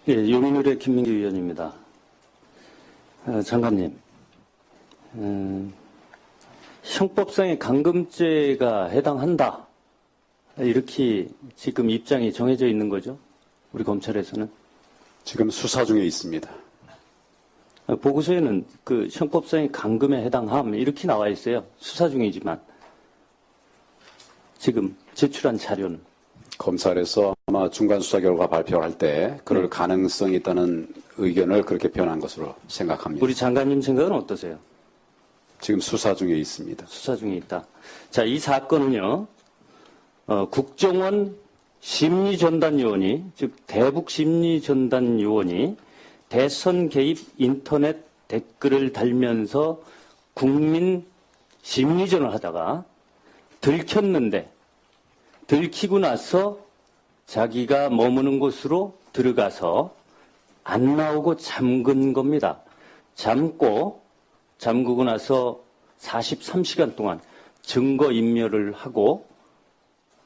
예, 요민의뢰 김민기 의원입니다. 장관님, 형법상의 감금죄가 해당한다. 이렇게 지금 입장이 정해져 있는 거죠? 우리 검찰에서는? 지금 수사 중에 있습니다. 보고서에는 그 형법상의 감금에 해당함 이렇게 나와 있어요. 수사 중이지만. 지금 제출한 자료는? 검찰에서 아마 중간 수사 결과 발표할 때 그럴 가능성이 있다는 의견을 그렇게 표현한 것으로 생각합니다. 우리 장관님 생각은 어떠세요? 지금 수사 중에 있습니다. 수사 중에 있다. 자, 이 사건은요, 국정원 심리전단위원이, 즉 대북심리전단위원이 대선 개입 인터넷 댓글을 달면서 국민 심리전을 하다가 들켰는데, 들키고 나서 자기가 머무는 곳으로 들어가서 안 나오고 잠근 겁니다. 잠그고 나서 43시간 동안 증거인멸을 하고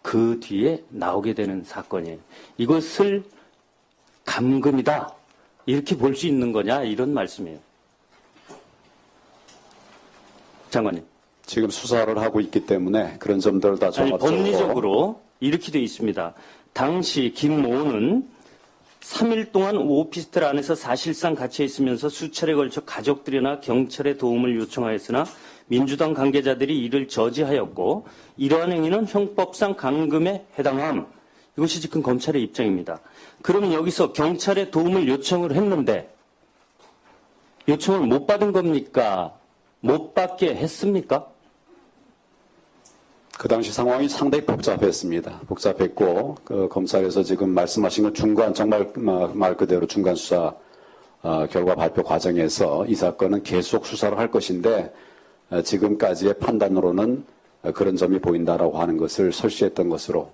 그 뒤에 나오게 되는 사건이에요. 이것을 감금이다. 이렇게 볼 수 있는 거냐 이런 말씀이에요. 장관님. 지금 수사를 하고 있기 때문에 그런 점들을 다 종합적으로. 법리적으로 이렇게 되어 있습니다. 당시 김모는 3일 동안 오피스텔 안에서 사실상 갇혀 있으면서 수차례 걸쳐 가족들이나 경찰의 도움을 요청하였으나 민주당 관계자들이 이를 저지하였고 이러한 행위는 형법상 감금에 해당함. 이것이 지금 검찰의 입장입니다. 그러면 여기서 경찰의 도움을 요청을 했는데 요청을 못 받은 겁니까? 못 받게 했습니까? 그 당시 상황이 상당히 복잡했습니다. 복잡했고 검찰에서 지금 말씀하신 건 중간 정말 말 그대로 중간 수사 결과 발표 과정에서 이 사건은 계속 수사를 할 것인데 지금까지의 판단으로는 그런 점이 보인다라고 하는 것을 설시했던 것으로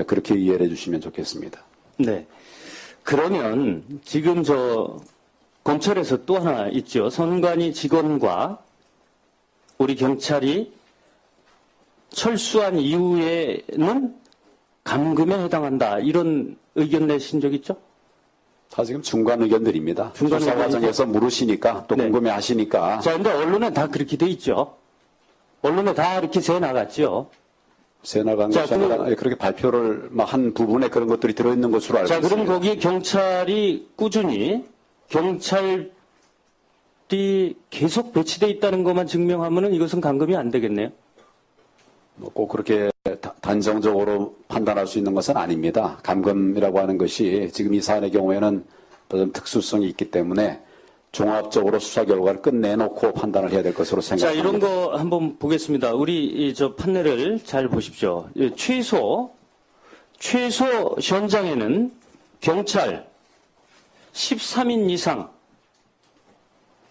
그렇게 이해를 해주시면 좋겠습니다. 네. 그러면 지금 검찰에서 또 하나 있죠. 선관위 직원과 우리 경찰이 철수한 이후에는 감금에 해당한다. 이런 의견 내신 적 있죠? 다 지금 중간 의견들입니다. 중간 수사 과정에서 물으시니까 또 네. 궁금해 하시니까. 자, 근데 언론에 다 그렇게 돼 있죠. 언론에 다 이렇게 새 나갔죠. 새 나간 것이 아니라 그렇게 발표를 한 부분에 그런 것들이 들어있는 것으로 알고 자, 있습니다. 그럼 거기에 경찰이 꾸준히 경찰이 계속 배치돼 있다는 것만 증명하면은 이것은 감금이 안 되겠네요. 꼭 그렇게 단정적으로 판단할 수 있는 것은 아닙니다. 감금이라고 하는 것이 지금 이 사안의 경우에는 어떤 특수성이 있기 때문에 종합적으로 수사 결과를 끝내놓고 판단을 해야 될 것으로 생각합니다. 자, 이런 거 한번 보겠습니다. 우리 판넬을 잘 보십시오. 최소 현장에는 경찰 13인 이상이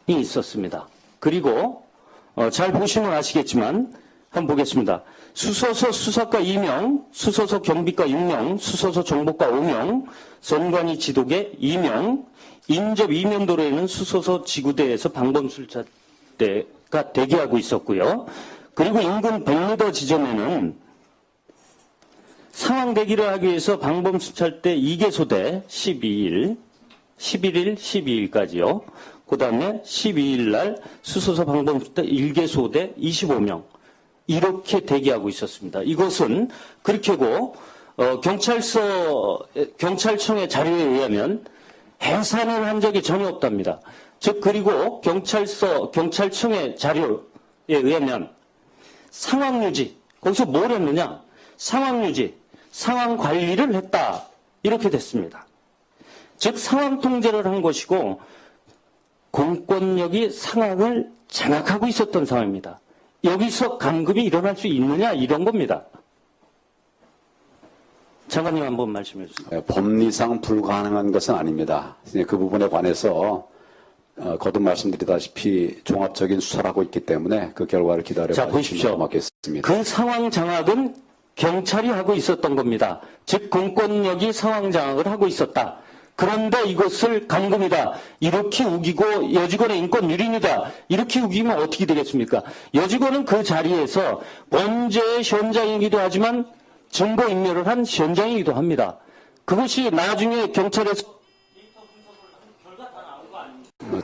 있었습니다. 그리고 잘 보시면 아시겠지만 한번 보겠습니다. 수소서 수사과 2명, 수소서 경비과 6명, 수소서 정보과 5명, 선관위 지도계 2명, 인접 이면도로에는 수소서 지구대에서 방범술사대가 대기하고 있었고요. 그리고 인근 100m 지점에는 상황 대기를 하기 위해서 방범수찰대 2개소대 11일, 12일까지요. 그 다음에 12일 날 수소서 방범수대 1개소대 25명. 이렇게 대기하고 있었습니다. 이것은 그렇게고 경찰청의 자료에 의하면 해산을 한 적이 전혀 없답니다. 즉 그리고 경찰청의 자료에 의하면 상황 유지, 거기서 뭘 했느냐? 상황 유지, 상황 관리를 했다. 이렇게 됐습니다. 즉 상황 통제를 한 것이고 공권력이 상황을 장악하고 있었던 상황입니다. 여기서 감금이 일어날 수 있느냐 이런 겁니다. 장관님 한번 말씀해 주세요. 법리상 불가능한 것은 아닙니다. 그 부분에 관해서 거듭 말씀드리다시피 종합적인 수사를 하고 있기 때문에 그 결과를 기다려 보십시오. 고맙겠습니다. 그 상황 장악은 경찰이 하고 있었던 겁니다. 즉 공권력이 상황 장악을 하고 있었다. 그런데 이것을 감금이다. 이렇게 우기고 여직원의 인권 유린이다. 이렇게 우기면 어떻게 되겠습니까? 여직원은 그 자리에서 범죄의 현장이기도 하지만 증거인멸을 한 현장이기도 합니다. 그것이 나중에 경찰에서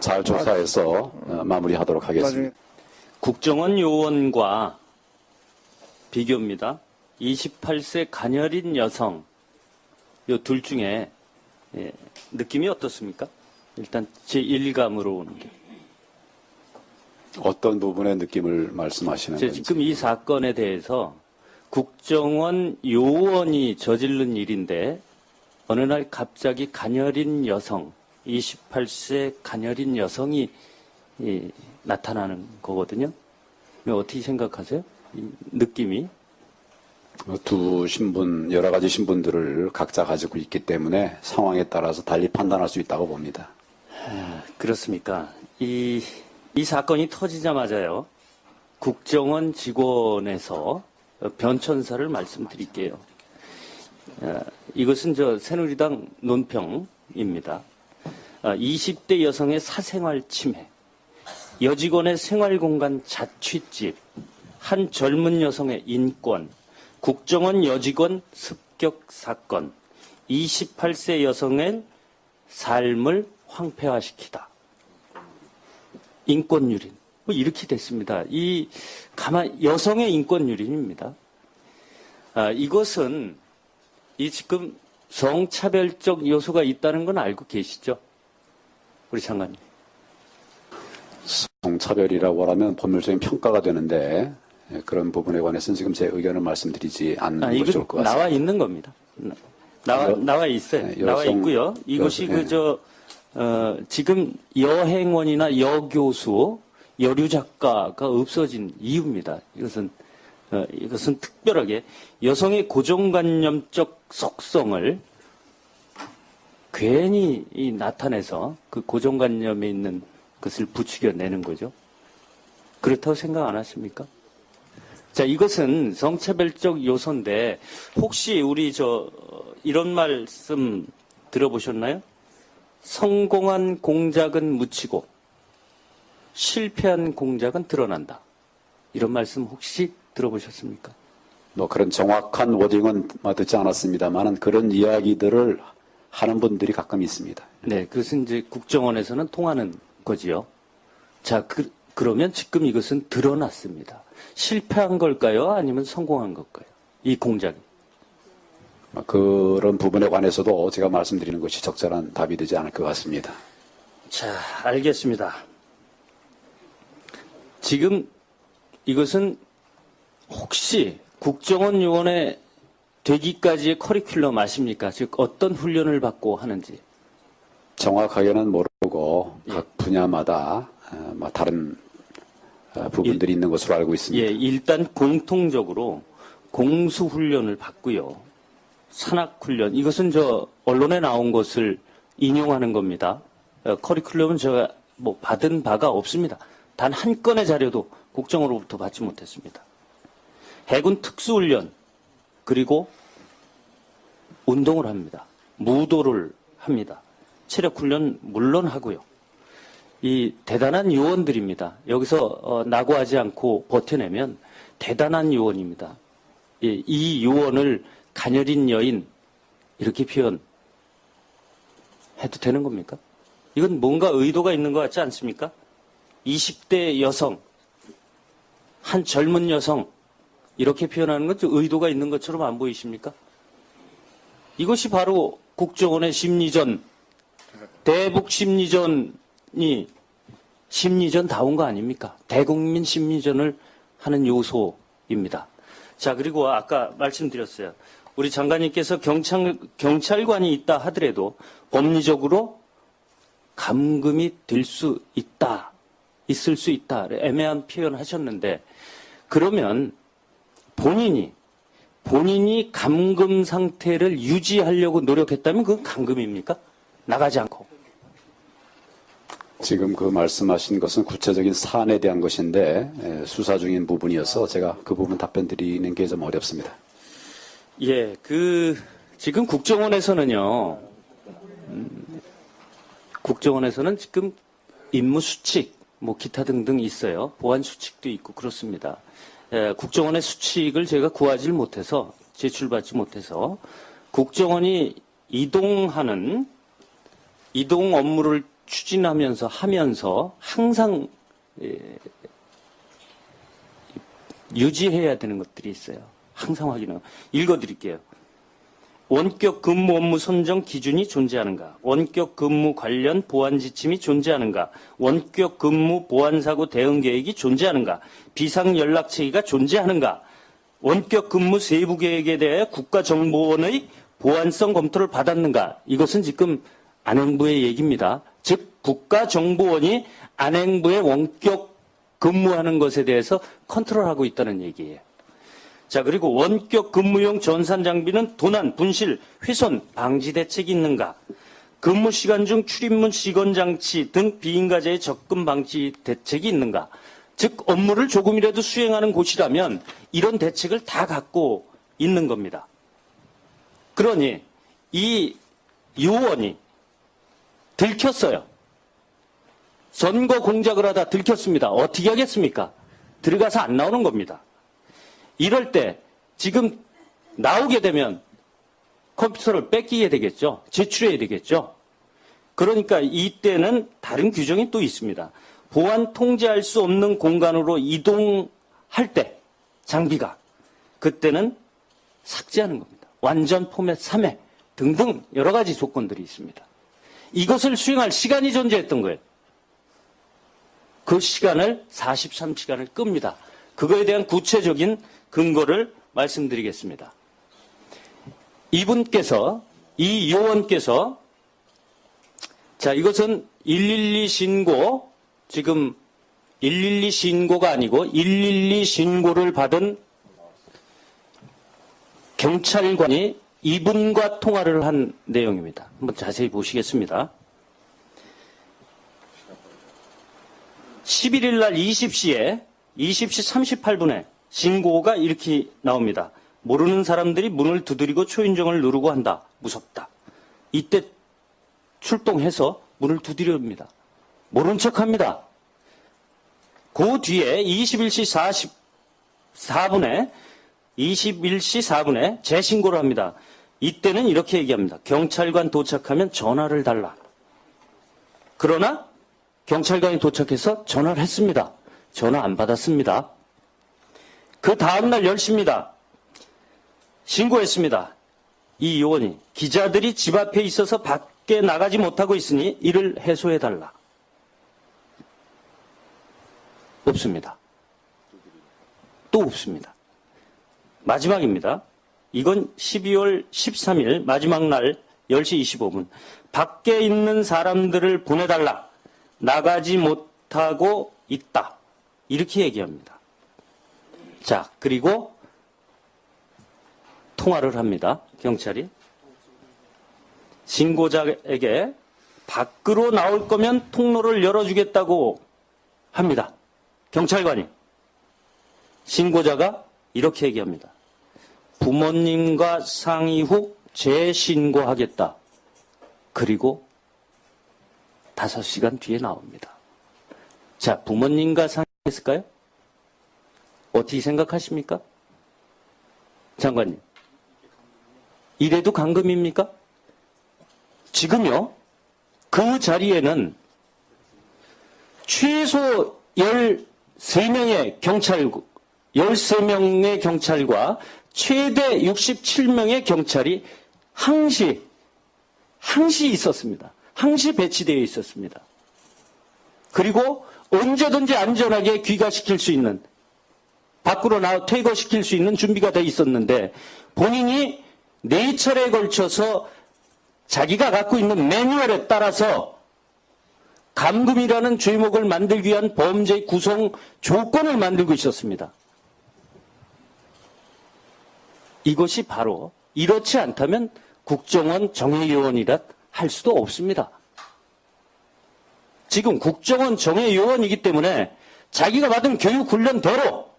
잘 조사해서 마무리하도록 하겠습니다. 나중에 국정원 요원과 비교입니다. 28세 가녀린 여성, 요 둘 중에 느낌이 어떻습니까? 일단 제 1감으로 오는 게. 어떤 부분의 느낌을 말씀하시는 건지. 지금 이 사건에 대해서 국정원 요원이 저지른 일인데 어느 날 갑자기 가녀린 여성, 28세 가녀린 여성이 나타나는 거거든요. 어떻게 생각하세요? 이 느낌이? 두 신분, 여러 가지 신분들을 각자 가지고 있기 때문에 상황에 따라서 달리 판단할 수 있다고 봅니다. 그렇습니까? 이 사건이 터지자마자요, 국정원 직원에서 변천사를 말씀드릴게요. 이것은 새누리당 논평입니다. 20대 여성의 사생활 침해, 여직원의 생활공간 자취집, 한 젊은 여성의 인권, 국정원 여직원 습격 사건, 28세 여성의 삶을 황폐화시키다. 인권유린. 이렇게 됐습니다. 여성의 인권유린입니다. 이것은 지금 성차별적 요소가 있다는 건 알고 계시죠? 우리 장관님. 성차별이라고 하면 법률적인 평가가 되는데 그런 부분에 관해서는 지금 제 의견을 말씀드리지 않는 것이 좋을 것 같습니다. 나와 있는 겁니다. 나와 있어요. 네, 나와 있고요. 이것이 지금 여행원이나 여교수, 여류 작가가 없어진 이유입니다. 이것은 특별하게 여성의 고정관념적 속성을 괜히 나타내서 그 고정관념에 있는 것을 부추겨내는 거죠. 그렇다고 생각 안 하십니까? 자, 이것은 성차별적 요소인데 혹시 우리 이런 말씀 들어보셨나요? 성공한 공작은 묻히고 실패한 공작은 드러난다. 이런 말씀 혹시 들어보셨습니까? 그런 정확한 워딩은 듣지 않았습니다만 그런 이야기들을 하는 분들이 가끔 있습니다. 네, 그것은 이제 국정원에서는 통하는 거지요. 자, 그러면 지금 이것은 드러났습니다. 실패한 걸까요? 아니면 성공한 걸까요? 이 공작이. 그런 부분에 관해서도 제가 말씀드리는 것이 적절한 답이 되지 않을 것 같습니다. 자, 알겠습니다. 지금 이것은 혹시 국정원 요원에 되기까지의 커리큘럼 아십니까? 즉 어떤 훈련을 받고 하는지. 정확하게는 모르고 각 분야마다 다른 부분들이 있는 것으로 알고 있습니다. 예, 일단 공통적으로 공수훈련을 받고요. 산악훈련, 이것은 언론에 나온 것을 인용하는 겁니다. 커리큘럼은 제가 받은 바가 없습니다. 단 한 건의 자료도 국정으로부터 받지 못했습니다. 해군 특수훈련, 그리고 운동을 합니다. 무도를 합니다. 체력훈련 물론 하고요. 이 대단한 요원들입니다. 여기서 낙오하지 않고 버텨내면 대단한 요원입니다. 이 요원을 가녀린 여인 이렇게 표현해도 되는 겁니까? 이건 뭔가 의도가 있는 것 같지 않습니까? 20대 여성, 한 젊은 여성 이렇게 표현하는 건 의도가 있는 것처럼 안 보이십니까? 이것이 바로 국정원의 심리전, 대북 심리전이 심리전다운 거 아닙니까? 대국민 심리전을 하는 요소입니다. 자, 그리고 아까 말씀드렸어요. 우리 장관님께서 경찰관이 있다 하더라도 법리적으로 감금이 될 수 있다, 있을 수 있다, 애매한 표현 하셨는데, 그러면 본인이 감금 상태를 유지하려고 노력했다면 그건 감금입니까? 나가지 않고. 지금 그 말씀하신 것은 구체적인 사안에 대한 것인데 수사 중인 부분이어서 제가 그 부분 답변 드리는 게 좀 어렵습니다. 예, 지금 국정원에서는요, 국정원에서는 지금 임무 수칙, 기타 등등 있어요. 보안 수칙도 있고 그렇습니다. 국정원의 수칙을 제가 구하지 못해서, 제출받지 못해서, 국정원이 이동 업무를 추진하면서 하면서 항상 유지해야 되는 것들이 있어요. 항상 확인해요. 읽어드릴게요. 원격 근무 업무 선정 기준이 존재하는가? 원격 근무 관련 보안 지침이 존재하는가? 원격 근무 보안 사고 대응 계획이 존재하는가? 비상 연락 체계가 존재하는가? 원격 근무 세부 계획에 대해 국가정보원의 보안성 검토를 받았는가? 이것은 지금 안행부의 얘기입니다. 즉 국가정보원이 안행부의 원격 근무하는 것에 대해서 컨트롤하고 있다는 얘기예요. 자, 그리고 원격 근무용 전산 장비는 도난, 분실, 훼손 방지 대책이 있는가? 근무 시간 중 출입문 시건 장치 등 비인가자의 접근 방지 대책이 있는가? 즉 업무를 조금이라도 수행하는 곳이라면 이런 대책을 다 갖고 있는 겁니다. 그러니 이 요원이 들켰어요. 선거 공작을 하다 들켰습니다. 어떻게 하겠습니까? 들어가서 안 나오는 겁니다. 이럴 때 지금 나오게 되면 컴퓨터를 뺏기게 되겠죠. 제출해야 되겠죠. 그러니까 이때는 다른 규정이 또 있습니다. 보안 통제할 수 없는 공간으로 이동할 때 장비가 그때는 삭제하는 겁니다. 완전 포맷 3회 등등 여러 가지 조건들이 있습니다. 이것을 수행할 시간이 존재했던 거예요. 그 시간을 43시간을 끕니다. 그거에 대한 구체적인 근거를 말씀드리겠습니다. 이분께서, 이 요원께서, 자, 이것은 112 신고, 지금 112 신고가 아니고 112 신고를 받은 경찰관이 이분과 통화를 한 내용입니다. 한번 자세히 보시겠습니다. 11일 날 20시 38분에 신고가 이렇게 나옵니다. 모르는 사람들이 문을 두드리고 초인종을 누르고 한다. 무섭다. 이때 출동해서 문을 두드립니다. 모른 척합니다. 그 뒤에 21시 4분에 재신고를 합니다. 이때는 이렇게 얘기합니다. 경찰관 도착하면 전화를 달라. 그러나 경찰관이 도착해서 전화를 했습니다. 전화 안 받았습니다. 그 다음날 10시입니다. 신고했습니다. 이 요원이 기자들이 집 앞에 있어서 밖에 나가지 못하고 있으니 이를 해소해달라. 없습니다. 또 없습니다. 마지막입니다. 이건 12월 13일 마지막 날 10시 25분. 밖에 있는 사람들을 보내달라. 나가지 못하고 있다. 이렇게 얘기합니다. 자, 그리고 통화를 합니다. 경찰이. 신고자에게 밖으로 나올 거면 통로를 열어주겠다고 합니다. 경찰관이. 신고자가 이렇게 얘기합니다. 부모님과 상의 후 재신고하겠다. 그리고 5시간 뒤에 나옵니다. 자, 부모님과 상의했을까요? 어떻게 생각하십니까? 장관님. 이래도 감금입니까? 지금요, 그 자리에는 최소 13명의 경찰과 최대 67명의 경찰이 항시 있었습니다. 항시 배치되어 있었습니다. 그리고 언제든지 안전하게 귀가시킬 수 있는, 밖으로 퇴거시킬 수 있는 준비가 되어 있었는데 본인이 4차례에 걸쳐서 자기가 갖고 있는 매뉴얼에 따라서 감금이라는 죄목을 만들기 위한 범죄 구성 조건을 만들고 있었습니다. 이것이 바로 이렇지 않다면 국정원 정예요원이라 할 수도 없습니다. 지금 국정원 정예요원이기 때문에 자기가 받은 교육 훈련대로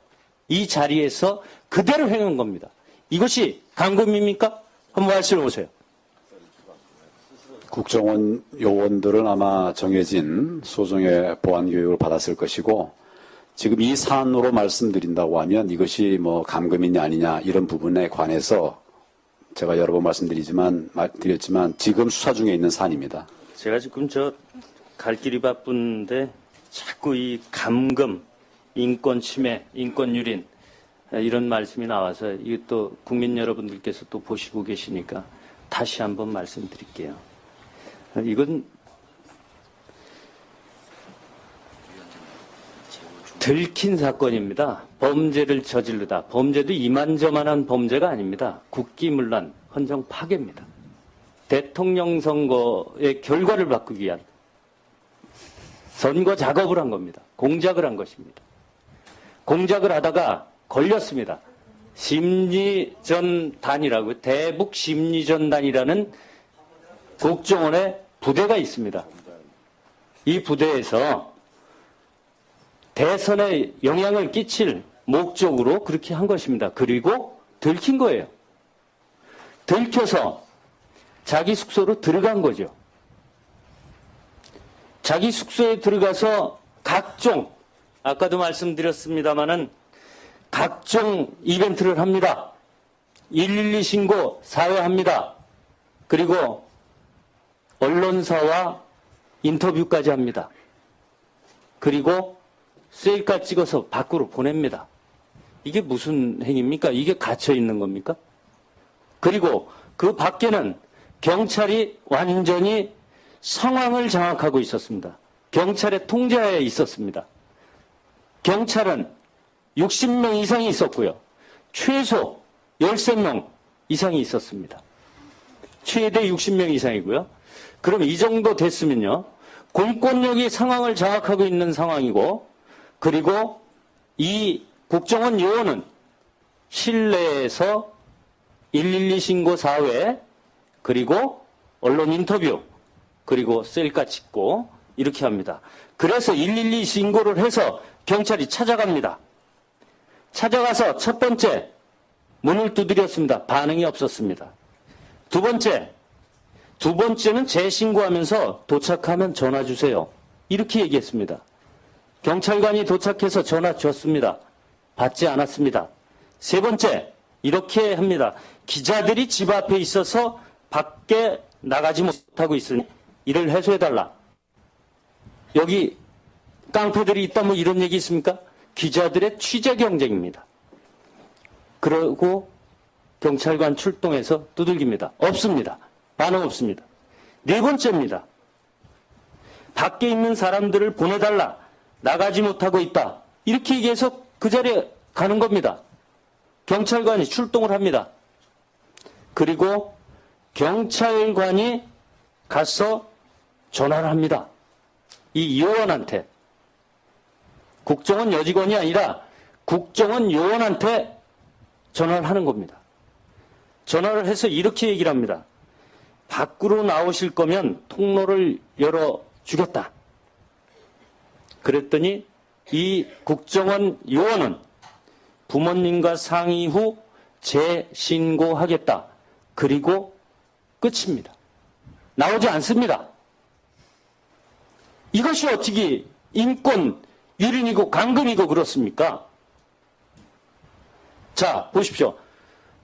이 자리에서 그대로 행한 겁니다. 이것이 감금입니까? 한번 말씀해 보세요. 국정원 요원들은 아마 정해진 소정의 보안 교육을 받았을 것이고, 지금 이 사안으로 말씀드린다고 하면 이것이 뭐 감금이냐 아니냐 이런 부분에 관해서 제가 여러 번 말씀드렸지만 지금 수사 중에 있는 사안입니다. 제가 지금 갈 길이 바쁜데 자꾸 이 감금, 인권 침해, 인권 유린 이런 말씀이 나와서 이것도 국민 여러분들께서 또 보시고 계시니까 다시 한번 말씀드릴게요. 이건 들킨 사건입니다. 범죄를 저지르다. 범죄도 이만저만한 범죄가 아닙니다. 국기문란, 헌정 파괴입니다. 대통령 선거의 결과를 바꾸기 위한 선거 작업을 한 겁니다. 공작을 한 것입니다. 공작을 하다가 걸렸습니다. 심리전단이라고 대북 심리전단이라는 국정원의 부대가 있습니다. 이 부대에서 대선에 영향을 끼칠 목적으로 그렇게 한 것입니다. 그리고 들킨 거예요. 들켜서 자기 숙소로 들어간 거죠. 자기 숙소에 들어가서 각종, 아까도 말씀드렸습니다마는 각종 이벤트를 합니다. 112 신고 사회합니다. 그리고 언론사와 인터뷰까지 합니다. 그리고 셀카 찍어서 밖으로 보냅니다. 이게 무슨 행위입니까? 이게 갇혀 있는 겁니까? 그리고 그 밖에는 경찰이 완전히 상황을 장악하고 있었습니다. 경찰의 통제하에 있었습니다. 경찰은 60명 이상이 있었고요. 최소 13명 이상이 있었습니다. 최대 60명 이상이고요. 그럼 이 정도 됐으면요. 공권력이 상황을 장악하고 있는 상황이고, 그리고 이 국정원 요원은 실내에서 112 신고 사회, 그리고 언론 인터뷰, 그리고 셀카 찍고 이렇게 합니다. 그래서 112 신고를 해서 경찰이 찾아갑니다. 찾아가서 첫 번째 문을 두드렸습니다. 반응이 없었습니다. 두 번째는 재신고하면서 도착하면 전화 주세요. 이렇게 얘기했습니다. 경찰관이 도착해서 전화 줬습니다. 받지 않았습니다. 세 번째, 이렇게 합니다. 기자들이 집 앞에 있어서 밖에 나가지 못하고 있으니 이를 해소해달라. 여기 깡패들이 있다 뭐 이런 얘기 있습니까? 기자들의 취재 경쟁입니다. 그러고 경찰관 출동해서 두들깁니다. 없습니다. 반응 없습니다. 네 번째입니다. 밖에 있는 사람들을 보내달라. 나가지 못하고 있다. 이렇게 얘기해서 그 자리에 가는 겁니다. 경찰관이 출동을 합니다. 그리고 경찰관이 가서 전화를 합니다. 이 요원한테. 국정원 여직원이 아니라 국정원 요원한테 전화를 하는 겁니다. 전화를 해서 이렇게 얘기를 합니다. 밖으로 나오실 거면 통로를 열어주겠다. 그랬더니 이 국정원 요원은 부모님과 상의 후 재신고하겠다. 그리고 끝입니다. 나오지 않습니다. 이것이 어떻게 인권 유린이고 강금이고 그렇습니까? 자, 보십시오.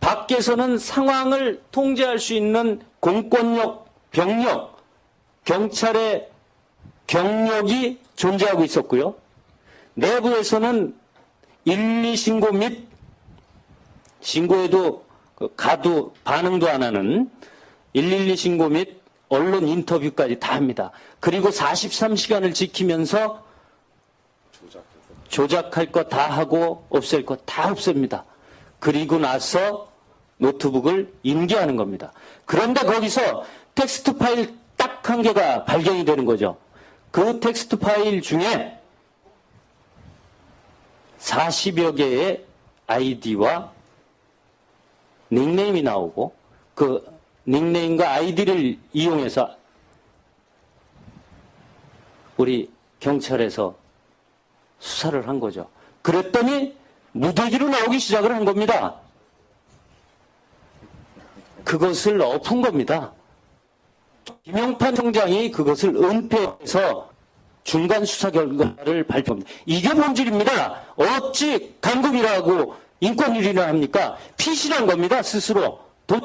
밖에서는 상황을 통제할 수 있는 공권력, 병력, 경찰의 경력이 존재하고 있었고요. 내부에서는 112 신고 및 신고에도 가도 반응도 안 하는 112 신고 및 언론 인터뷰까지 다 합니다. 그리고 43시간을 지키면서 조작할 거 다 하고 없앨 거 다 없앱니다. 그리고 나서 노트북을 인계하는 겁니다. 그런데 거기서 텍스트 파일 딱 한 개가 발견이 되는 거죠. 그 텍스트 파일 중에 40여 개의 아이디와 닉네임이 나오고 그 닉네임과 아이디를 이용해서 우리 경찰에서 수사를 한 거죠. 그랬더니 무더기로 나오기 시작을 한 겁니다. 그것을 엎은 겁니다. 김영판 총장이 그것을 은폐해서 중간 수사 결과를 발표합니다. 이게 본질입니다. 어찌 강금이라고 인권유린을 합니까? 피신한 겁니다. 스스로. 돈